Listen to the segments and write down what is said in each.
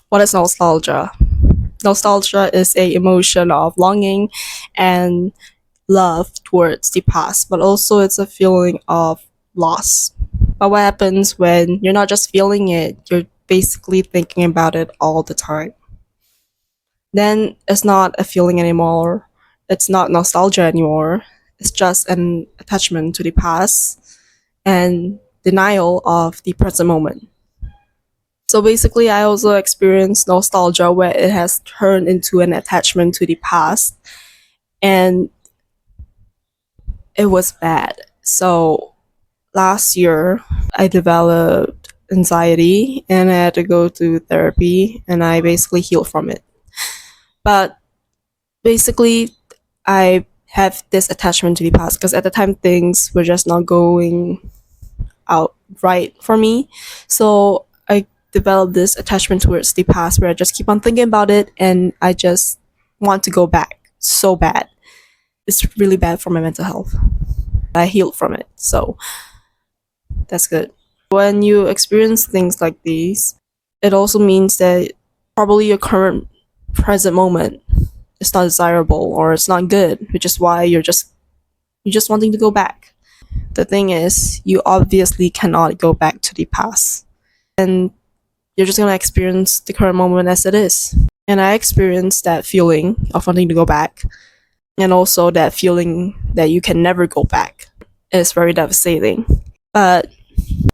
What is nostalgia? Nostalgia is a emotion of longing and love towards the past, but also it's a feeling of loss. But what happens when you're not just feeling it, you're basically thinking about it all the time? Then it's not a feeling anymore. It's not nostalgia anymore. It's just an attachment to the past and denial of the present moment. So basically, I also experienced nostalgia where it has turned into an attachment to the past, and it was bad. So last year, I developed anxiety and I had to go to therapy, and I basically healed from it. But basically, I have this attachment to the past because at the time things were just not going out right for me. So I developed this attachment towards the past where I just keep on thinking about it and I just want to go back so bad. It's really bad for my mental health. I healed from it. So that's good. When you experience things like these, it also means that probably your current present moment is not desirable or it's not good, which is why you're just wanting to go back. The thing is, you obviously cannot go back to the past. And you're just gonna experience the current moment as it is. And I experienced that feeling of wanting to go back, and also that feeling that you can never go back. It's very devastating. But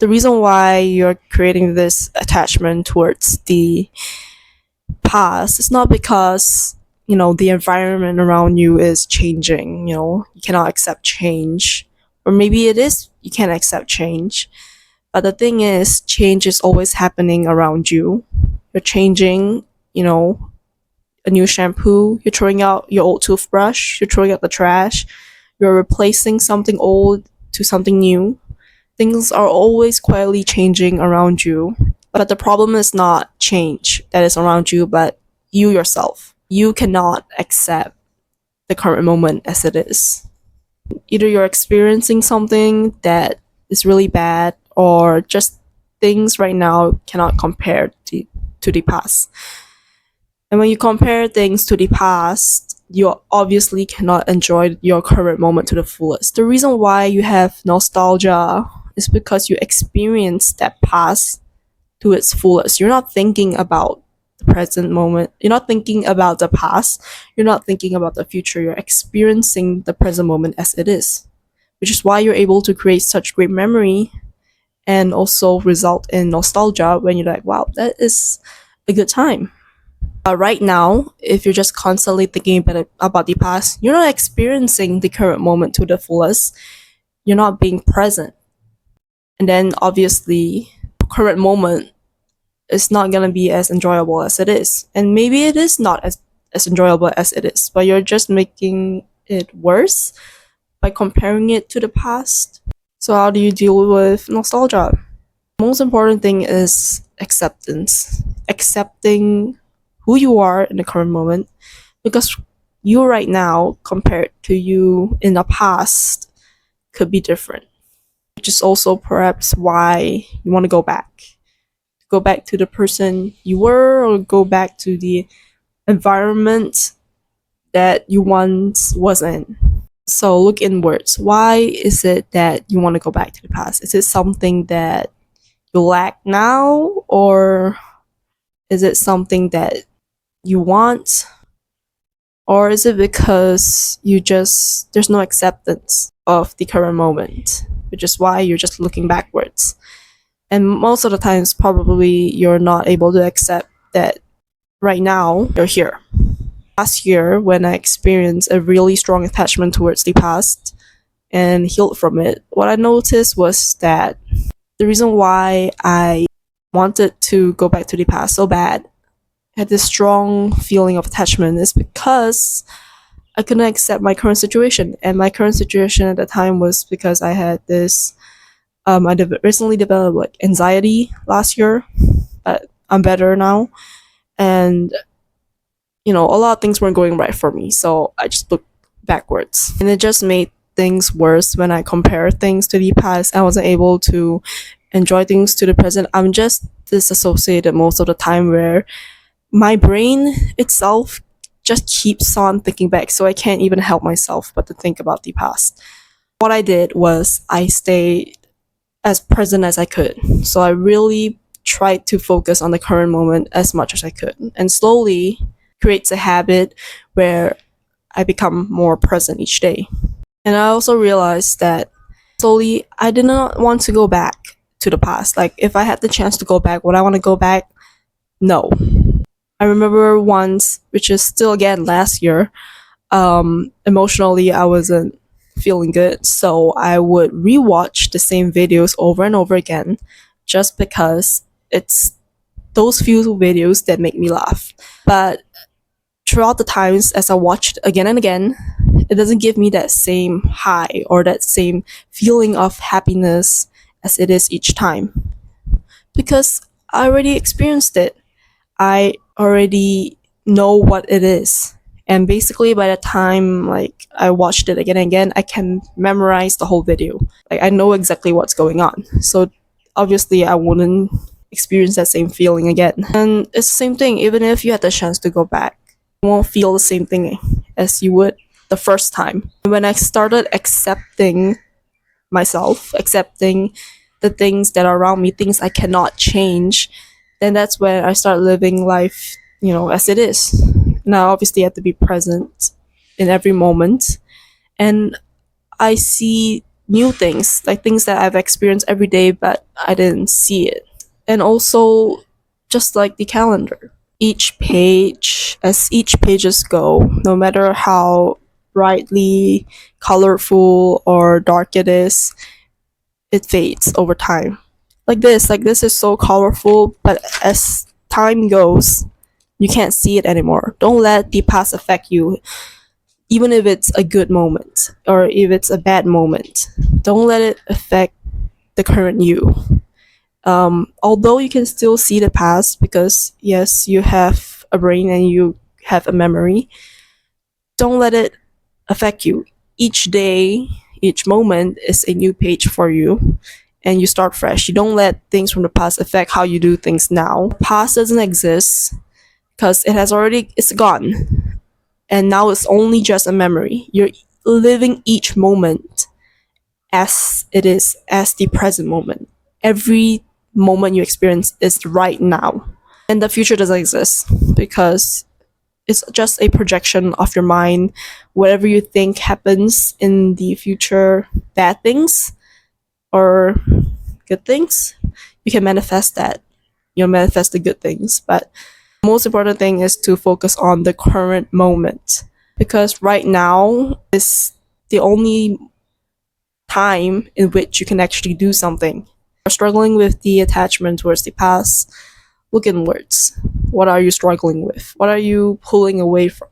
the reason why you're creating this attachment towards the past is not because the environment around you is changing. You cannot accept change, or maybe it is you can't accept change. But the thing is, change is always happening around you. You're changing, a new shampoo, you're throwing out your old toothbrush, you're throwing out the trash, you're replacing something old to something new. Things are always quietly changing around you. But the problem is not change that is around you, but you yourself. You cannot accept the current moment as it is. Either you're experiencing something that is really bad, or just things right now cannot compare to the past. And when you compare things to the past, you obviously cannot enjoy your current moment to the fullest. The reason why you have nostalgia is because you experienced that past to its fullest. You're not thinking about the present moment. You're not thinking about the past. You're not thinking about the future. You're experiencing the present moment as it is, which is why you're able to create such great memory and also result in nostalgia when you're like, wow, that is a good time. Right now, if you're just constantly thinking about the past, you're not experiencing the current moment to the fullest. You're not being present. And then obviously, current moment is not going to be as enjoyable as it is. And maybe it is not as enjoyable as it is, but you're just making it worse by comparing it to the past. So how do you deal with nostalgia? The most important thing is acceptance. Accepting who you are in the current moment, because you right now compared to you in the past could be different, which is also perhaps why you want to go back to the person you were, or go back to the environment that you once was in. So look inwards. Why is it that you want to go back to the past? Is it something that you lack now, or is it something that you want? Or is it because there's no acceptance of the current moment, which is why you're just looking backwards? And most of the times, probably you're not able to accept that right now you're here. Last year, when I experienced a really strong attachment towards the past and healed from it, what I noticed was that the reason why I wanted to go back to the past so bad, had this strong feeling of attachment, is because I couldn't accept my current situation. And my current situation at the time was because I had this, recently developed like anxiety last year, but I'm better now. And a lot of things weren't going right for me, so I just looked backwards, and it just made things worse. When I compare things to the past, I wasn't able to enjoy things to the present. I'm just disassociated most of the time, where my brain itself just keeps on thinking back, so I can't even help myself but to think about the past. What I did was I stayed as present as I could. So I really tried to focus on the current moment as much as I could, and slowly creates a habit where I become more present each day. And I also realized that slowly I did not want to go back to the past. Like, if I had the chance to go back, would I want to go back? No. I remember once, which is still again last year, emotionally I wasn't feeling good, so I would rewatch the same videos over and over again just because it's those few videos that make me laugh. But throughout the times as I watched again and again, it doesn't give me that same high or that same feeling of happiness as it is each time, because I already experienced it. I already know what it is. And basically by the time like I watched it again and again, I can memorize the whole video. Like, I know exactly what's going on. So obviously I wouldn't experience that same feeling again. And it's the same thing, even if you had the chance to go back, you won't feel the same thing as you would the first time. When I started accepting myself, accepting the things that are around me, things I cannot change, then that's when I start living life, as it is. Now, obviously, I have to be present in every moment, and I see new things, like things that I've experienced every day, but I didn't see it. And also, just like the calendar, as each pages go, no matter how brightly colorful or dark it is, it fades over time. Like this is so colorful, but as time goes, you can't see it anymore. Don't let the past affect you, even if it's a good moment or if it's a bad moment. Don't let it affect the current you. Although you can still see the past because, yes, you have a brain and you have a memory, don't let it affect you. Each day, each moment is a new page for you, and you start fresh. You don't let things from the past affect how you do things now. The past doesn't exist because it's gone, and now it's only just a memory. You're living each moment as it is, as the present moment. Every moment you experience is right now, and the future doesn't exist because it's just a projection of your mind. Whatever you think happens in the future, bad things or good things, you can manifest that. You'll manifest the good things. But the most important thing is to focus on the current moment, because right now is the only time in which you can actually do something. You're struggling with the attachment towards the past. Look inwards. What are you struggling with? What are you pulling away from?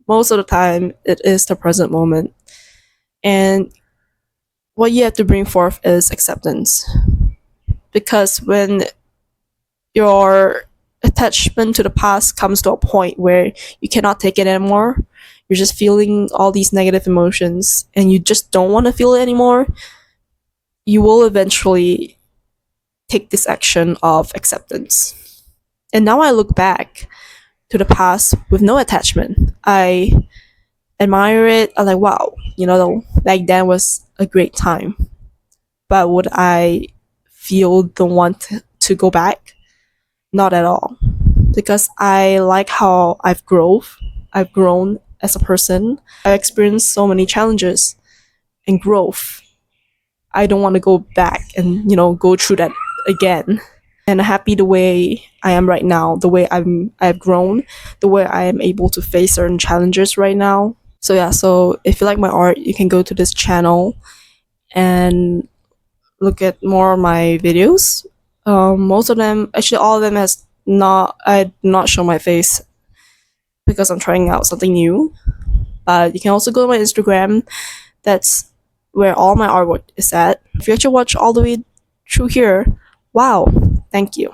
Most of the time, it is the present moment. And what you have to bring forth is acceptance. Because when your attachment to the past comes to a point where you cannot take it anymore, you're just feeling all these negative emotions and you just don't want to feel it anymore, you will eventually take this action of acceptance. And now I look back to the past with no attachment. I admire it. I'm like, wow, back then was a great time. But would I feel the want to go back? Not at all. Because I like how I've grown. I've grown as a person. I've experienced so many challenges and growth. I don't want to go back and, go through that again. And I'm happy the way I am right now, the way I've grown, the way I am able to face certain challenges right now. So yeah, so if you like my art, you can go to this channel and look at more of my videos. Most of them, actually all of them, I do not show my face because I'm trying out something new. But you can also go to my Instagram. That's where all my artwork is at. If you actually watch all the way through here, wow, thank you.